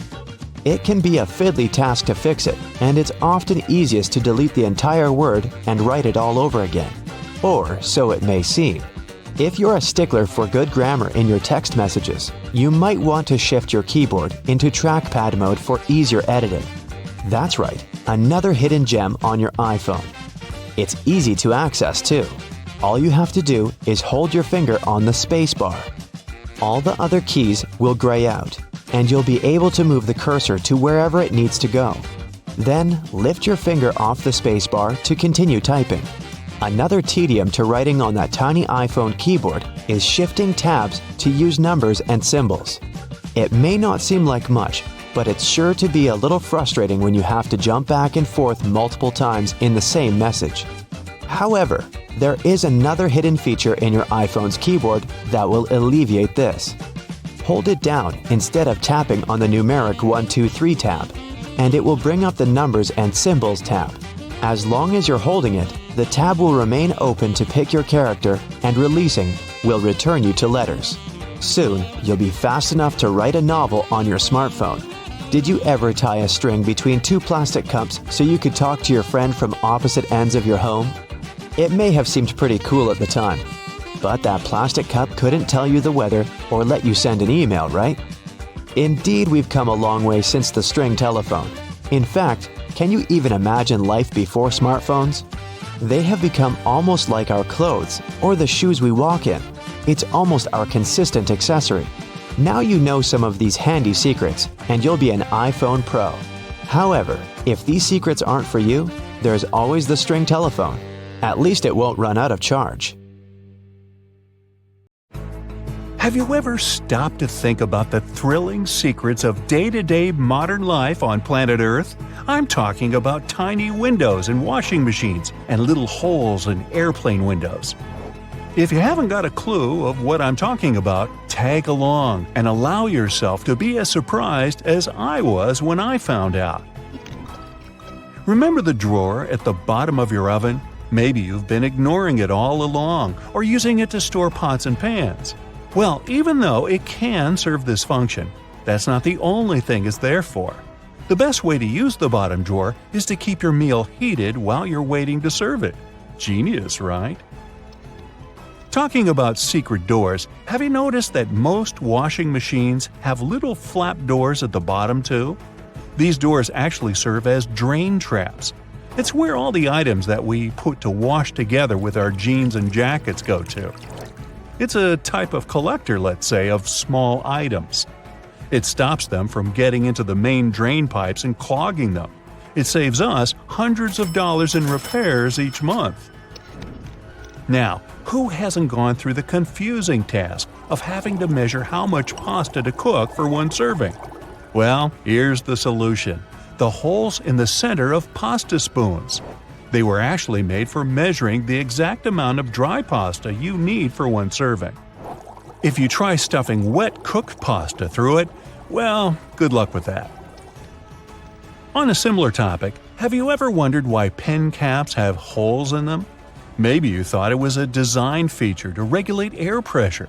S2: It can be a fiddly task to fix it, and it's often easiest to delete the entire word and write it all over again. Or so it may seem. If you're a stickler for good grammar in your text messages, you might want to shift your keyboard into trackpad mode for easier editing. That's right, another hidden gem on your iPhone. It's easy to access too. All you have to do is hold your finger on the space bar. All the other keys will gray out, and you'll be able to move the cursor to wherever it needs to go. Then lift your finger off the space bar to continue typing. Another tedium to writing on that tiny iPhone keyboard is shifting tabs to use numbers and symbols. It may not seem like much, but it's sure to be a little frustrating when you have to jump back and forth multiple times in the same message. However, there is another hidden feature in your iPhone's keyboard that will alleviate this. Hold it down instead of tapping on the numeric 1, 2, 3 tab, and it will bring up the Numbers and Symbols tab. As long as you're holding it, the tab will remain open to pick your character, and releasing will return you to letters. Soon, you'll be fast enough to write a novel on your smartphone. Did you ever tie a string between 2 plastic cups so you could talk to your friend from opposite ends of your home? It may have seemed pretty cool at the time, but that plastic cup couldn't tell you the weather or let you send an email, right? Indeed, we've come a long way since the string telephone. In fact, can you even imagine life before smartphones? They have become almost like our clothes or the shoes we walk in. It's almost our consistent accessory. Now you know some of these handy secrets, and you'll be an iPhone Pro. However, if these secrets aren't for you, there's always the string telephone. At least it won't run out of charge.
S3: Have you ever stopped to think about the thrilling secrets of day-to-day modern life on planet Earth? I'm talking about tiny windows in washing machines and little holes in airplane windows. If you haven't got a clue of what I'm talking about, tag along and allow yourself to be as surprised as I was when I found out. Remember the drawer at the bottom of your oven? Maybe you've been ignoring it all along or using it to store pots and pans. Well, even though it can serve this function, that's not the only thing it's there for. The best way to use the bottom drawer is to keep your meal heated while you're waiting to serve it. Genius, right? Talking about secret doors, have you noticed that most washing machines have little flap doors at the bottom too? These doors actually serve as drain traps. It's where all the items that we put to wash together with our jeans and jackets go to. It's a type of collector, let's say, of small items. It stops them from getting into the main drain pipes and clogging them. It saves us hundreds of dollars in repairs each month. Now, who hasn't gone through the confusing task of having to measure how much pasta to cook for one serving? Well, here's the solution: the holes in the center of pasta spoons. They were actually made for measuring the exact amount of dry pasta you need for one serving. If you try stuffing wet cooked pasta through it, well, good luck with that. On a similar topic, have you ever wondered why pen caps have holes in them? Maybe you thought it was a design feature to regulate air pressure.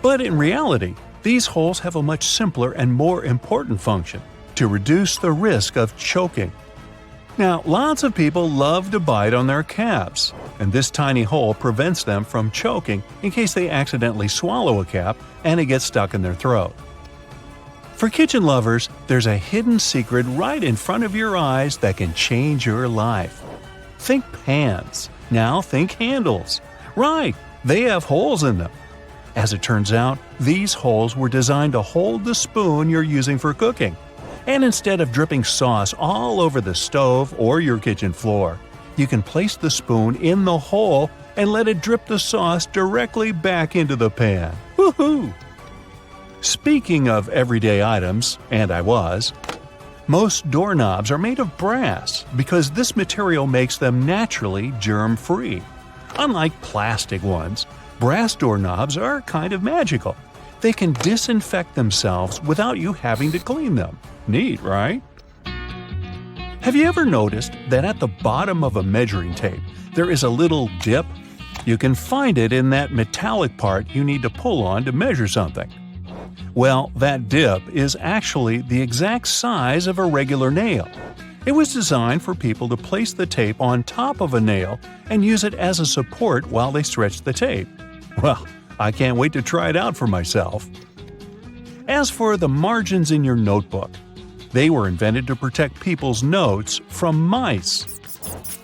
S3: But in reality, these holes have a much simpler and more important function: to reduce the risk of choking. Now, lots of people love to bite on their caps, and this tiny hole prevents them from choking in case they accidentally swallow a cap and it gets stuck in their throat. For kitchen lovers, there's a hidden secret right in front of your eyes that can change your life. Think pans. Now think handles. Right, they have holes in them. As it turns out, these holes were designed to hold the spoon you're using for cooking. And instead of dripping sauce all over the stove or your kitchen floor, you can place the spoon in the hole and let it drip the sauce directly back into the pan. Woohoo! Speaking of everyday items, and most doorknobs are made of brass because this material makes them naturally germ-free. Unlike plastic ones, brass doorknobs are kind of magical. They can disinfect themselves without you having to clean them. Neat, right? Have you ever noticed that at the bottom of a measuring tape there is a little dip? You can find it in that metallic part you need to pull on to measure something. Well, that dip is actually the exact size of a regular nail. It was designed for people to place the tape on top of a nail and use it as a support while they stretch the tape. Well, I can't wait to try it out for myself. As for the margins in your notebook, they were invented to protect people's notes from mice.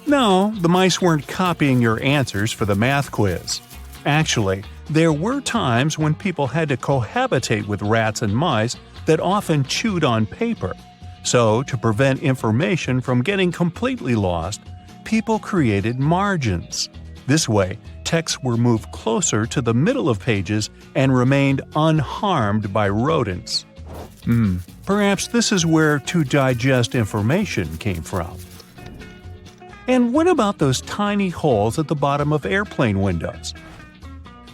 S3: No, the mice weren't copying your answers for the math quiz. Actually, there were times when people had to cohabitate with rats and mice that often chewed on paper. So, to prevent information from getting completely lost, people created margins. This way, texts were moved closer to the middle of pages and remained unharmed by rodents. Perhaps this is where to digest information came from. And what about those tiny holes at the bottom of airplane windows?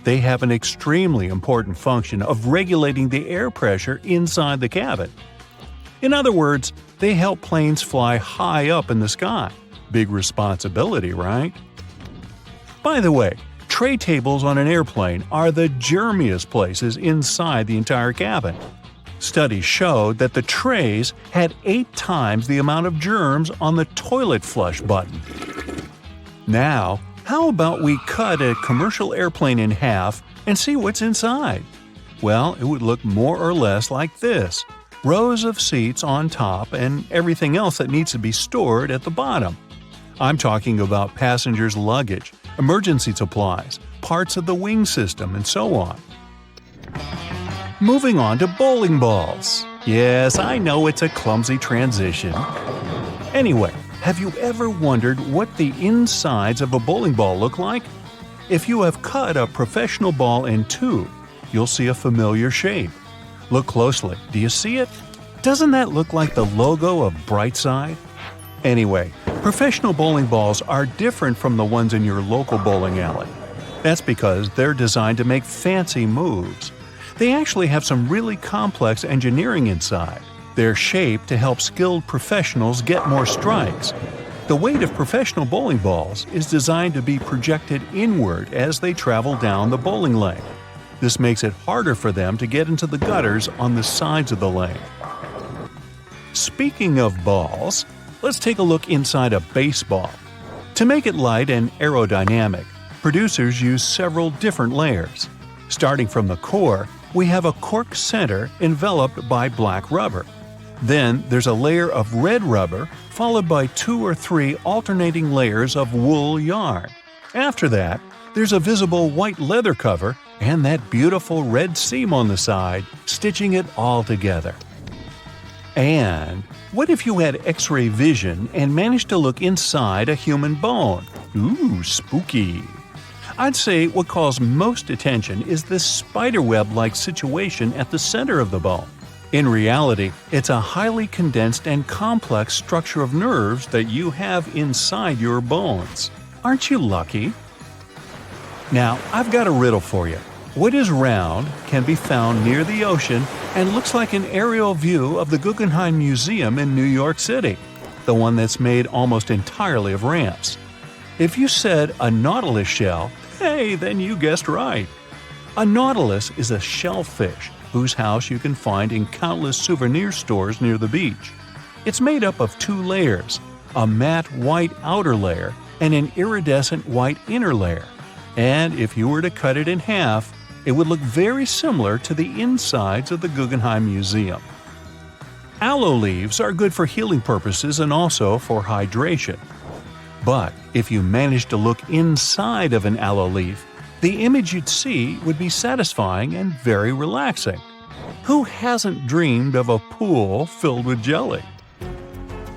S3: They have an extremely important function of regulating the air pressure inside the cabin. In other words, they help planes fly high up in the sky. Big responsibility, right? By the way, tray tables on an airplane are the germiest places inside the entire cabin. Studies showed that the trays had 8 times the amount of germs on the toilet flush button. Now, how about we cut a commercial airplane in half and see what's inside? Well, it would look more or less like this: rows of seats on top and everything else that needs to be stored at the bottom. I'm talking about passengers' luggage, emergency supplies, parts of the wing system, and so on. Moving on to bowling balls. Yes, I know it's a clumsy transition. Anyway, have you ever wondered what the insides of a bowling ball look like? If you have cut a professional ball in two, you'll see a familiar shape. Look closely. Do you see it? Doesn't that look like the logo of Brightside? Anyway, professional bowling balls are different from the ones in your local bowling alley. That's because they're designed to make fancy moves. They actually have some really complex engineering inside. They're shaped to help skilled professionals get more strikes. The weight of professional bowling balls is designed to be projected inward as they travel down the bowling lane. This makes it harder for them to get into the gutters on the sides of the lane. Speaking of balls, let's take a look inside a baseball. To make it light and aerodynamic, producers use several different layers. Starting from the core, we have a cork center enveloped by black rubber. Then there's a layer of red rubber, followed by 2 or 3 alternating layers of wool yarn. After that, there's a visible white leather cover and that beautiful red seam on the side, stitching it all together. And what if you had X-ray vision and managed to look inside a human bone? Ooh, spooky! I'd say what calls most attention is this spiderweb-like situation at the center of the bone. In reality, it's a highly condensed and complex structure of nerves that you have inside your bones. Aren't you lucky? Now, I've got a riddle for you. What is round, can be found near the ocean, and looks like an aerial view of the Guggenheim Museum in New York City, the one that's made almost entirely of ramps? If you said a nautilus shell, hey, then you guessed right. A nautilus is a shellfish whose house you can find in countless souvenir stores near the beach. It's made up of 2 layers, a matte white outer layer and an iridescent white inner layer. And if you were to cut it in half, it would look very similar to the insides of the Guggenheim Museum. Aloe leaves are good for healing purposes and also for hydration. But if you managed to look inside of an aloe leaf, the image you'd see would be satisfying and very relaxing. Who hasn't dreamed of a pool filled with jelly?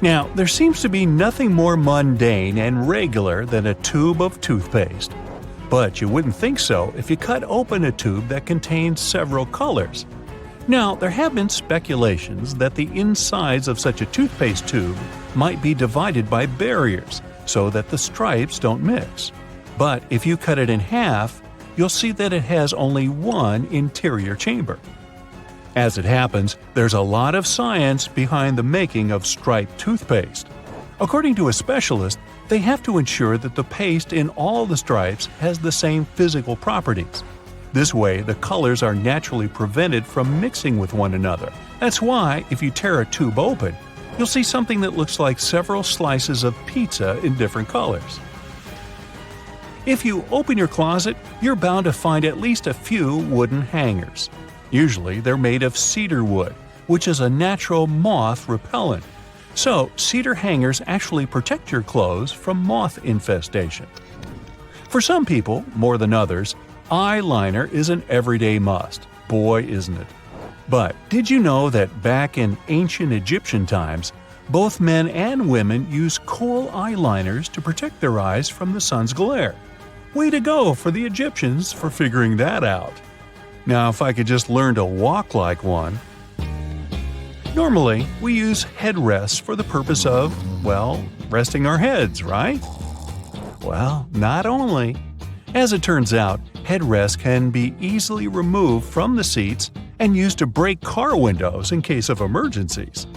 S3: Now, there seems to be nothing more mundane and regular than a tube of toothpaste. But you wouldn't think so if you cut open a tube that contains several colors. Now, there have been speculations that the insides of such a toothpaste tube might be divided by barriers so that the stripes don't mix. But if you cut it in half, you'll see that it has only one interior chamber. As it happens, there's a lot of science behind the making of striped toothpaste. According to a specialist, they have to ensure that the paste in all the stripes has the same physical properties. This way, the colors are naturally prevented from mixing with one another. That's why, if you tear a tube open, you'll see something that looks like several slices of pizza in different colors. If you open your closet, you're bound to find at least a few wooden hangers. Usually, they're made of cedar wood, which is a natural moth repellent. So, cedar hangers actually protect your clothes from moth infestation. For some people, more than others, eyeliner is an everyday must. Boy, isn't it. But did you know that back in ancient Egyptian times, both men and women used kohl eyeliners to protect their eyes from the sun's glare? Way to go for the Egyptians for figuring that out. Now, if I could just learn to walk like one. Normally, we use headrests for the purpose of, well, resting our heads, right? Well, not only. As it turns out, headrests can be easily removed from the seats and used to break car windows in case of emergencies.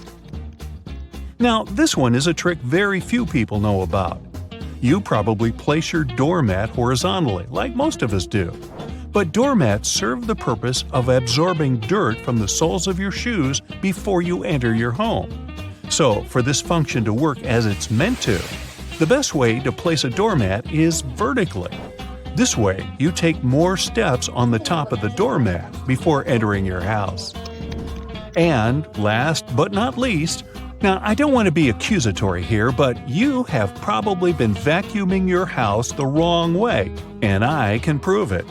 S3: Now, this one is a trick very few people know about. You probably place your doormat horizontally, like most of us do. But doormats serve the purpose of absorbing dirt from the soles of your shoes before you enter your home. So, for this function to work as it's meant to, the best way to place a doormat is vertically. This way, you take more steps on the top of the doormat before entering your house. And last but not least, now I don't want to be accusatory here, but you have probably been vacuuming your house the wrong way, and I can prove it.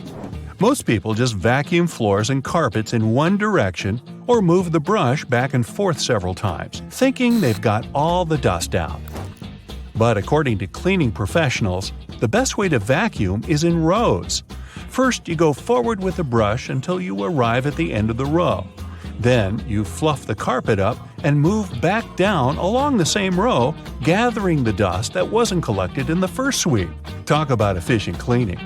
S3: Most people just vacuum floors and carpets in one direction or move the brush back and forth several times, thinking they've got all the dust out. But according to cleaning professionals, the best way to vacuum is in rows. First, you go forward with the brush until you arrive at the end of the row. Then, you fluff the carpet up and move back down along the same row, gathering the dust that wasn't collected in the first sweep. Talk about efficient cleaning.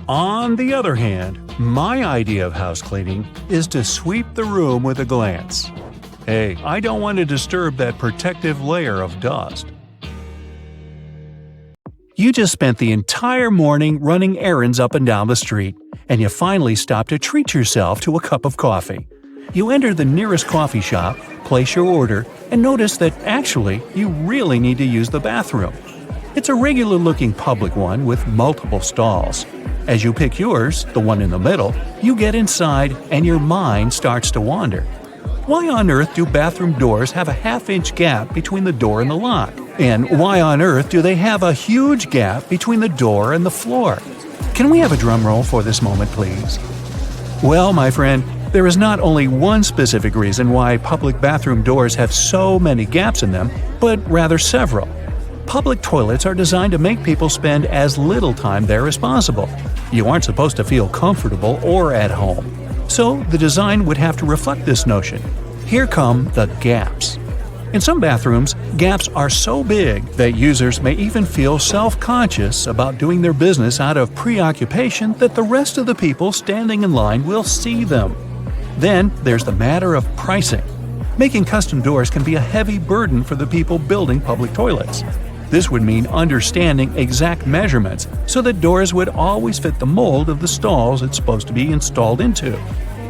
S3: On the other hand, my idea of house cleaning is to sweep the room with a glance. Hey, I don't want to disturb that protective layer of dust. You just spent the entire morning running errands up and down the street, and you finally stop to treat yourself to a cup of coffee. You enter the nearest coffee shop, place your order, and notice that actually you really need to use the bathroom. It's a regular-looking public one with multiple stalls. As you pick yours, the one in the middle, you get inside and your mind starts to wander. Why on earth do bathroom doors have a half-inch gap between the door and the lock? And why on earth do they have a huge gap between the door and the floor? Can we have a drum roll for this moment, please? Well, my friend, there is not only one specific reason why public bathroom doors have so many gaps in them, but rather several. Public toilets are designed to make people spend as little time there as possible. You aren't supposed to feel comfortable or at home. So the design would have to reflect this notion. Here come the gaps. In some bathrooms, gaps are so big that users may even feel self-conscious about doing their business out of preoccupation that the rest of the people standing in line will see them. Then there's the matter of pricing. Making custom doors can be a heavy burden for the people building public toilets. This would mean understanding exact measurements so that doors would always fit the mold of the stalls it's supposed to be installed into.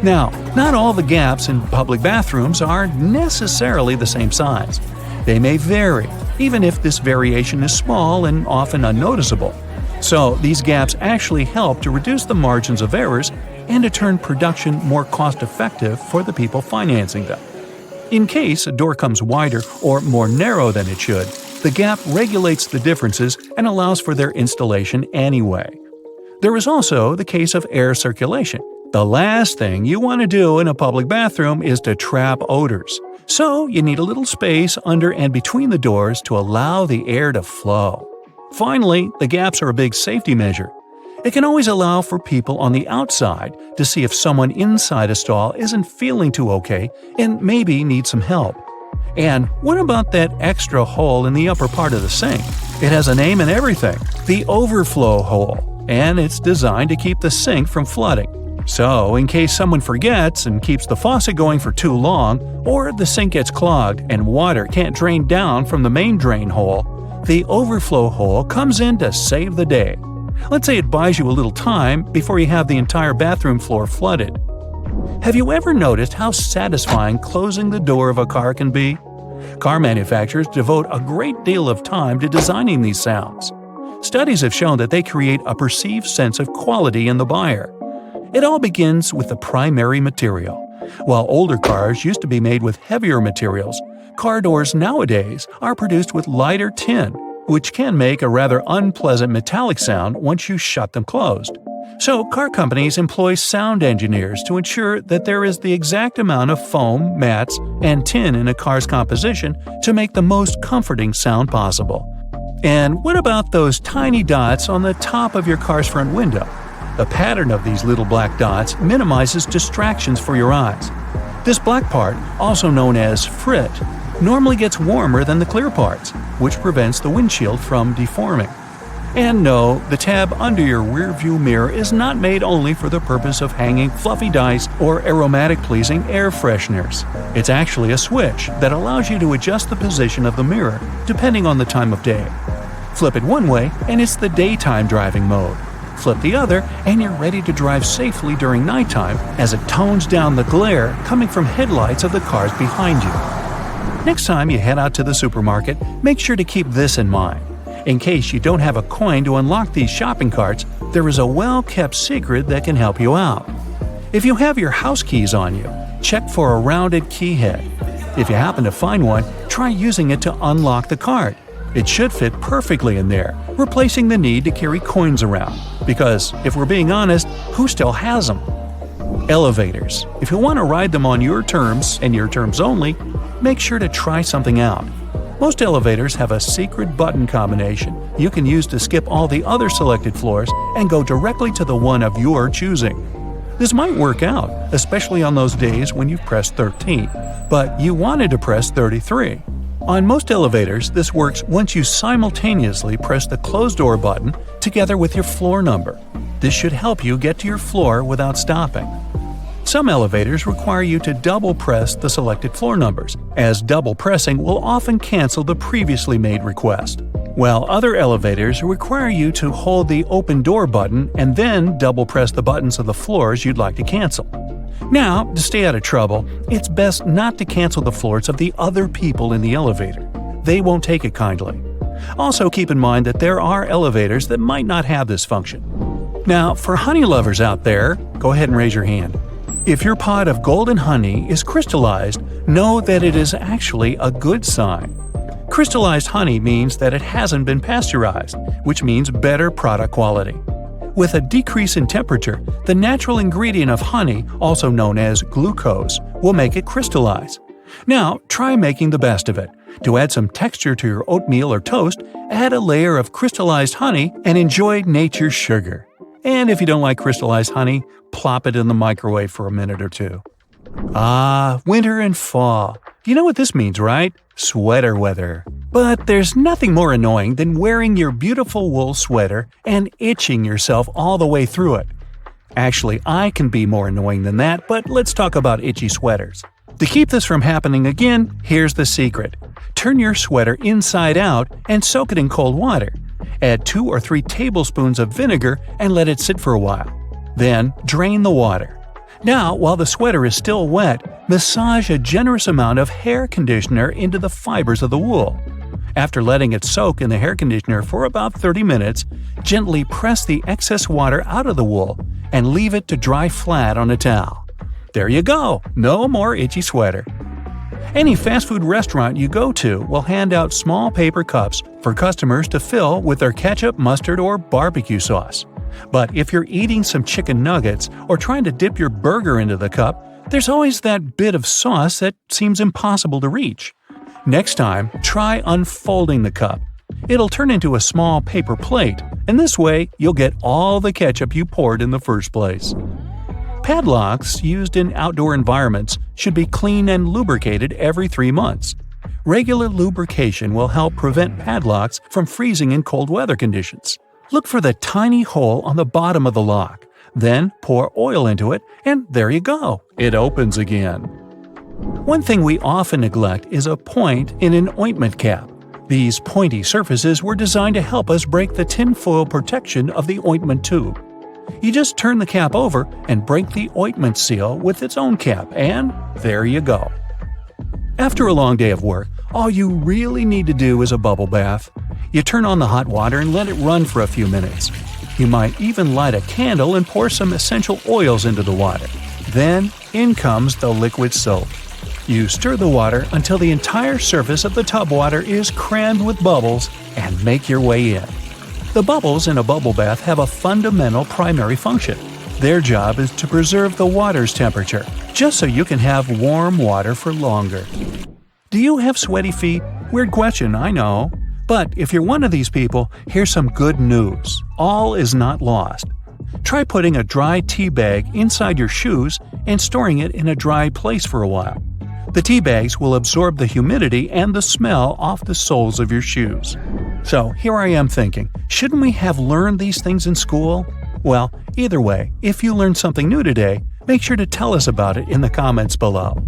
S3: Now, not all the gaps in public bathrooms are necessarily the same size. They may vary, even if this variation is small and often unnoticeable. So, these gaps actually help to reduce the margins of errors and to turn production more cost-effective for the people financing them. In case a door comes wider or more narrow than it should, the gap regulates the differences and allows for their installation anyway. There is also the case of air circulation. The last thing you want to do in a public bathroom is to trap odors. So you need a little space under and between the doors to allow the air to flow. Finally, the gaps are a big safety measure. It can always allow for people on the outside to see if someone inside a stall isn't feeling too okay and maybe needs some help. And what about that extra hole in the upper part of the sink? It has a name and everything, the overflow hole, and it's designed to keep the sink from flooding. So, in case someone forgets and keeps the faucet going for too long, or the sink gets clogged and water can't drain down from the main drain hole, the overflow hole comes in to save the day. Let's say it buys you a little time before you have the entire bathroom floor flooded. Have you ever noticed how satisfying closing the door of a car can be? Car manufacturers devote a great deal of time to designing these sounds. Studies have shown that they create a perceived sense of quality in the buyer. It all begins with the primary material. While older cars used to be made with heavier materials, car doors nowadays are produced with lighter tin, which can make a rather unpleasant metallic sound once you shut them closed. So, car companies employ sound engineers to ensure that there is the exact amount of foam, mats, and tin in a car's composition to make the most comforting sound possible. And what about those tiny dots on the top of your car's front window? The pattern of these little black dots minimizes distractions for your eyes. This black part, also known as frit, normally gets warmer than the clear parts, which prevents the windshield from deforming. And no, the tab under your rearview mirror is not made only for the purpose of hanging fluffy dice or aromatic-pleasing air fresheners. It's actually a switch that allows you to adjust the position of the mirror depending on the time of day. Flip it one way and it's the daytime driving mode. Flip the other and you're ready to drive safely during nighttime as it tones down the glare coming from headlights of the cars behind you. Next time you head out to the supermarket, make sure to keep this in mind. In case you don't have a coin to unlock these shopping carts, there is a well-kept secret that can help you out. If you have your house keys on you, check for a rounded key head. If you happen to find one, try using it to unlock the cart. It should fit perfectly in there, replacing the need to carry coins around. Because, if we're being honest, who still has them? Elevators. If you want to ride them on your terms, and your terms only, make sure to try something out. Most elevators have a secret button combination you can use to skip all the other selected floors and go directly to the one of your choosing. This might work out, especially on those days when you've pressed 13, but you wanted to press 33. On most elevators, this works once you simultaneously press the closed door button together with your floor number. This should help you get to your floor without stopping. Some elevators require you to double press the selected floor numbers, as double pressing will often cancel the previously made request. While other elevators require you to hold the open door button and then double press the buttons of the floors you'd like to cancel. Now, to stay out of trouble, it's best not to cancel the floors of the other people in the elevator. They won't take it kindly. Also keep in mind that there are elevators that might not have this function. Now, for honey lovers out there, go ahead and raise your hand. If your pot of golden honey is crystallized, know that it is actually a good sign. Crystallized honey means that it hasn't been pasteurized, which means better product quality. With a decrease in temperature, the natural ingredient of honey, also known as glucose, will make it crystallize. Now, try making the best of it. To add some texture to your oatmeal or toast, add a layer of crystallized honey and enjoy nature's sugar. And if you don't like crystallized honey, plop it in the microwave for a minute or two. Ah, winter and fall. You know what this means, right? Sweater weather. But there's nothing more annoying than wearing your beautiful wool sweater and itching yourself all the way through it. Actually, I can be more annoying than that, but let's talk about itchy sweaters. To keep this from happening again, here's the secret. Turn your sweater inside out and soak it in cold water. Add 2 or 3 tablespoons of vinegar and let it sit for a while. Then, drain the water. Now, while the sweater is still wet, massage a generous amount of hair conditioner into the fibers of the wool. After letting it soak in the hair conditioner for about 30 minutes, gently press the excess water out of the wool and leave it to dry flat on a towel. There you go! No more itchy sweater. Any fast food restaurant you go to will hand out small paper cups for customers to fill with their ketchup, mustard, or barbecue sauce. But if you're eating some chicken nuggets or trying to dip your burger into the cup, there's always that bit of sauce that seems impossible to reach. Next time, try unfolding the cup. It'll turn into a small paper plate, and this way you'll get all the ketchup you poured in the first place. Padlocks used in outdoor environments should be cleaned and lubricated every 3 months. Regular lubrication will help prevent padlocks from freezing in cold weather conditions. Look for the tiny hole on the bottom of the lock. Then pour oil into it, and there you go. It opens again. One thing we often neglect is a point in an ointment cap. These pointy surfaces were designed to help us break the tinfoil protection of the ointment tube. You just turn the cap over and break the ointment seal with its own cap, and there you go. After a long day of work, all you really need to do is a bubble bath. You turn on the hot water and let it run for a few minutes. You might even light a candle and pour some essential oils into the water. Then, in comes the liquid soap. You stir the water until the entire surface of the tub water is crammed with bubbles and make your way in. The bubbles in a bubble bath have a fundamental primary function. Their job is to preserve the water's temperature, just so you can have warm water for longer. Do you have sweaty feet? Weird question, I know. But if you're one of these people, here's some good news. All is not lost. Try putting a dry tea bag inside your shoes and storing it in a dry place for a while. The tea bags will absorb the humidity and the smell off the soles of your shoes. So here I am thinking, shouldn't we have learned these things in school? Well, either way, if you learned something new today, make sure to tell us about it in the comments below.